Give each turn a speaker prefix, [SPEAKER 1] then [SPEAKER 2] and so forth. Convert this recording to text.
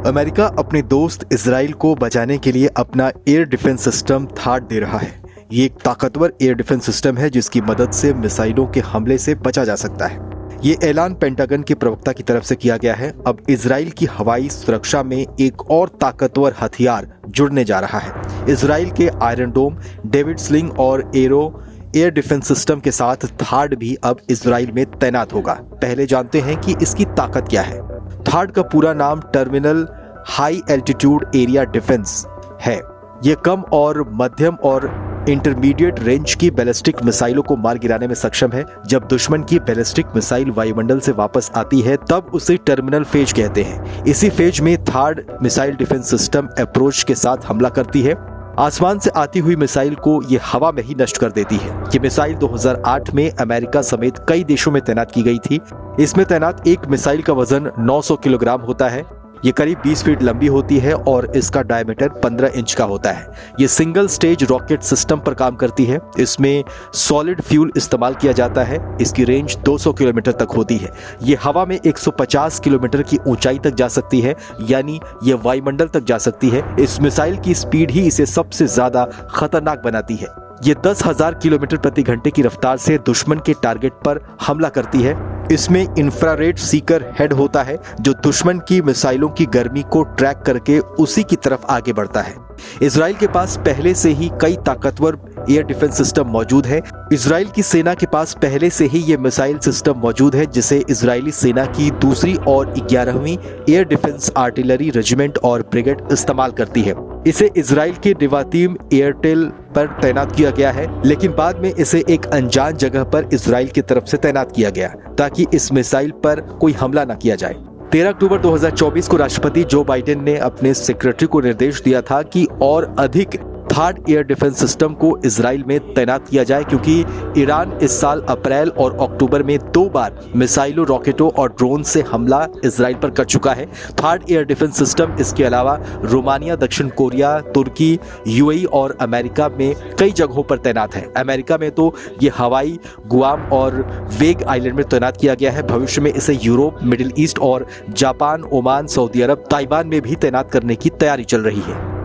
[SPEAKER 1] America अपने दोस्त Israel को बचाने के लिए अपना एयर डिफेंस सिस्टम थाड दे रहा है। ये एक ताकतवर एयर डिफेंस सिस्टम है जिसकी मदद से मिसाइलों के हमले से बचा जा सकता है। ये ऐलान पेंटागन के प्रवक्ता की तरफ से किया गया है। अब इजराइल की हवाई सुरक्षा में एक और ताकतवर हथियार जुड़ने जा रहा है। इजराइल के आयरन डोम, डेविड स्लिंग और एरो एयर डिफेंस सिस्टम के साथ थाड भी अब इजराइल में तैनात होगा। पहले जानते हैं कि इसकी ताकत क्या है। थाड का पूरा नाम terminal high altitude area defence है। यह कम और मध्यम और इंटरमीडिएट रेंज की बैलिस्टिक मिसाइलों को मार गिराने में सक्षम है। जब दुश्मन की बैलिस्टिक मिसाइल वायुमंडल से वापस आती है तब उसे टर्मिनल फेज कहते हैं। इसी फेज में थाड मिसाइल डिफेंस सिस्टम अप्रोच के साथ हमला करती है। आसमान से आती हुई मिसाइल को ये हवा में ही नष्ट कर देती है। ये मिसाइल 2008 में अमेरिका समेत कई देशों में तैनात की गई थी। इसमें तैनात एक मिसाइल का वजन 900 किलोग्राम होता है। ये करीब 20 फीट लंबी होती है और इसका डायमीटर 15 इंच का होता है। ये सिंगल स्टेज रॉकेट सिस्टम पर काम करती है। इसमें सॉलिड फ्यूल इस्तेमाल किया जाता है। इसकी रेंज 200 किलोमीटर तक होती है। ये हवा में 150 किलोमीटर की ऊंचाई तक जा सकती है, यानी ये वायुमंडल तक जा सकती है। इस मिसाइल की स्पीड ही इसे सबसे ज्यादा खतरनाक बनाती है। ये 10,000 किलोमीटर प्रति घंटे की रफ्तार से दुश्मन के टारगेट पर हमला करती है। इसमें इंफ्रारेड सीकर हेड होता है जो दुश्मन की मिसाइलों की गर्मी को ट्रैक करके उसी की तरफ आगे बढ़ता है। इजराइल के पास पहले से ही कई ताकतवर एयर डिफेंस सिस्टम मौजूद है। इजराइल की सेना के पास पहले से ही ये मिसाइल सिस्टम मौजूद है जिसे इजरायली सेना की दूसरी और 11वीं एयर डिफेंस आर्टिलरी रेजिमेंट और ब्रिगेड इस्तेमाल करती है। इसे इजराइल के निवातीम एयरटेल पर तैनात किया गया है, लेकिन बाद में इसे एक अनजान जगह पर इजराइल की तरफ से तैनात किया गया ताकि इस मिसाइल पर कोई हमला न किया जाए। 13 अक्टूबर 2024 को राष्ट्रपति जो बाइडेन ने अपने सेक्रेटरी को निर्देश दिया था कि और अधिक थाड एयर डिफेंस सिस्टम को इजराइल में तैनात किया जाए, क्योंकि ईरान इस साल अप्रैल और अक्टूबर में 2 बार मिसाइलों, रॉकेटों और ड्रोन से हमला इजराइल पर कर चुका है। थाड एयर डिफेंस सिस्टम इसके अलावा रोमानिया, दक्षिण कोरिया, तुर्की, यूएई और अमेरिका में कई जगहों पर तैनात है। अमेरिका में तो ये हवाई, गुआम और वेग आइलैंड में तैनात किया गया है। भविष्य में इसे यूरोप, मिडिल ईस्ट और जापान, ओमान, सऊदी अरब, ताइवान में भी तैनात करने की तैयारी चल रही है।